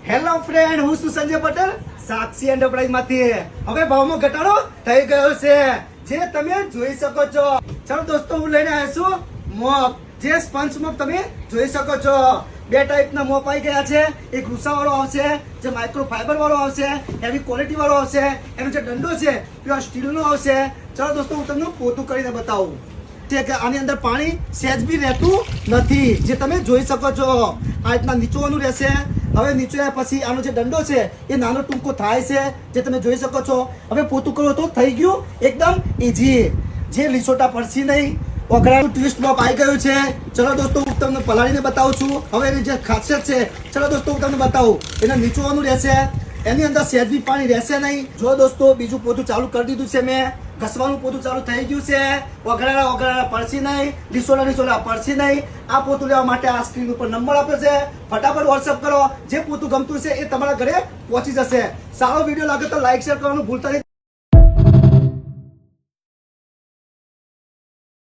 Hello friend, હું છું સંજય પટેલ સાક્ષી એન્ટરપ્રાઇઝમાંથી. હવે ભાવમાં ઘટાડો થઈ ગયો છે, જે તમે જોઈ શકો છો. ચાલો દોસ્તો, હું લઈને આવ્યો છું મોપ, જે સ્પંચ મોપ તમે જોઈ શકો છો. બે ટાઈપના મોપ આવી ગયા છે. એક રૂસા વાળો આવશે, જે માઇક્રો ફાઈબર વાળો આવશે, હેવી ક્વોલિટી વાળો આવશે. એનો જે દંડો છે પ્યોર સ્ટીલનો આવશે. ચાલો દોસ્તો, હું તમને પોતું કરીને બતાવું કે આની અંદર પાણી સહેજ બી રહેતું નથી, જે તમે જોઈ શકો છો. આ રીતના નીચોવાનું રહેશે. હવે નીચોયા પછી આનો જે દંડો છે એ નાનો ટૂંકો થાય છે, જે તમે જોઈ શકો છો. હવે પોતું કરો તો થઈ ગયું એકદમ ઈઝી, જે લીસોટા પડશે નહીં. ઓગળાનું ટ્વિસ્ટ મોપ આવી ગયું છે. ચલો દોસ્તો, હું તમને પલાળીને બતાવું છું. હવે એની જે ખાસિયત છે, ચલો દોસ્તો હું તમને બતાવું. એને નીચોવાનું રહેશે, એની અંદર સહેજ બી પાણી રહેશે નહીં. જો દોસ્તો, બીજું પોતું ચાલુ કરી દીધું છે મેં. ઘસવાનું પોતું ચાલુ થઈ ગયું છે. ઓગળાના પડશે નહીં, લીસોડા પડશે નહીં. આ પોતું લેવા માટે આ સ્ક્રીન ઉપર નંબર આપ્યો છે, ફટાફટ વોટ્સઅપ કરો. જે પોતું ગમતું છે એ તમારા ઘરે પહોંચી જશે. સારો વિડીયો લાગે તો લાઈક શેર કરવાનું ભૂલતા નહીં.